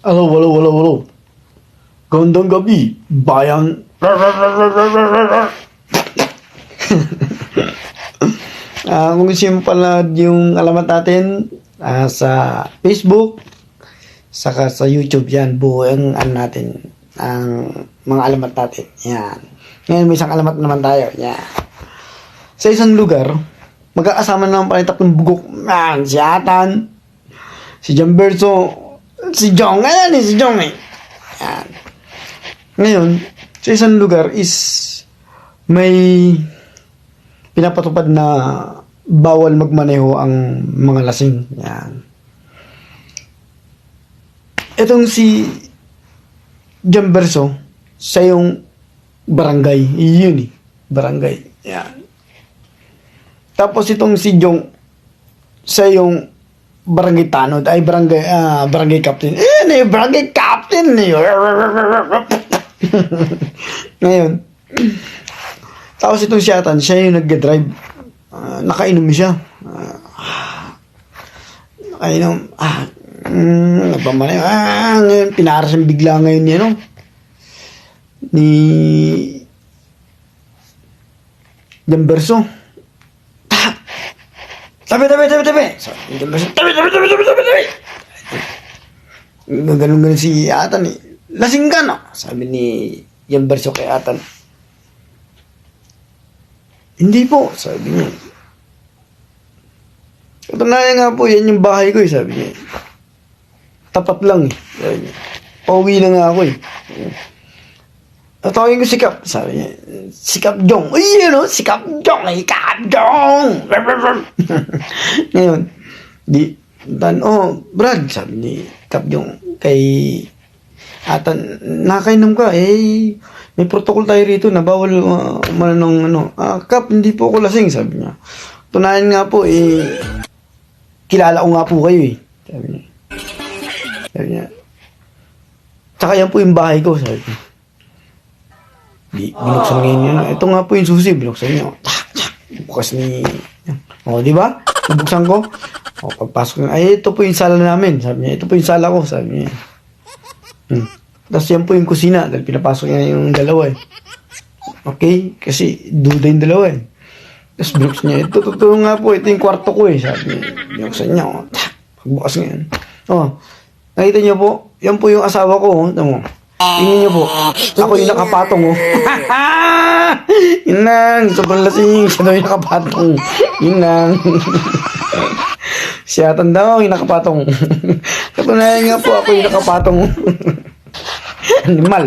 Alo, alo, alo, alo. Gandang gabi, bayan. Kung gusto yung pala yung alamat natin sa Facebook, saka sa YouTube yan, buo ang ano natin, ang mga alamat natin. Yan. Ngayon may isang alamat naman tayo. Yan. Sa isang lugar, magkakasama naman pala yung tatlong bugok. Man, si Atan, si Jamberso, si Jong. Ayan si Jong eh. Yan. Ngayon, sa isang lugar is may pinapatupad na bawal magmaneho ang mga lasing. Yan. Itong si Jamberso sa yung barangay. Yun eh. Barangay. Yan. Tapos itong si Jong sa yung barangay tanod. Ay, barangay captain. Barangay captain. Ngayon, tapos itong si Atan, siya yung nag-drive. Nakainom siya. Nakainom. Nagpamanay. Ngayon, pinarasan bigla ngayon niya, no? Ni Jamberso. Tabi! Ganun si Atan eh. Lasing ka no? Sabi ni Jamberso kay Atan. Hindi po, sabi niya. Katunayan nga po, yan yung bahay ko eh, sabi niya. Tapat lang eh, sabi niya. Pauwi na nga ako eh. Tatawagin ko si Kap, sabi niya. Si Kap Jong. Uy, yun o, si Kap Jong. Kap Jong! Ngayon, Brad, sabi ni Kap Jong kay Atan, nakainom ka, may protocol tayo rito na bawal mananong Kap, hindi po ako lasing, sabi niya. Tunayan nga po, kilala ko nga po kayo eh. Sabi niya. Tsaka yan po yung bahay ko, sabi niya. Binuksan ngayon yun. Ito nga po yung susi, binuksan niya. Bukas ni... di ba? Buksan ko. Pagpasok niya, ito po yung sala namin, sabi niya. Ito po yung sala ko, sabi niya. Tapos yan po yung kusina dahil pinapasok niya yung dalawa eh. Okay? Kasi duda yung dalawa eh. Tapos binuksan niya, ito nga po, ito yung kwarto ko eh, sabi niya. Binuksan niya, pagbukas ngayon. Nakita niyo po, yan po yung asawa ko, tamo. Tingnan niyo po, ako yung nakapatong Inang, sobrang lasing, siya daw yung nakapatong. Inang. Siya tanda yung nakapatong. Katunayan nga po, ako yung nakapatong. Animal.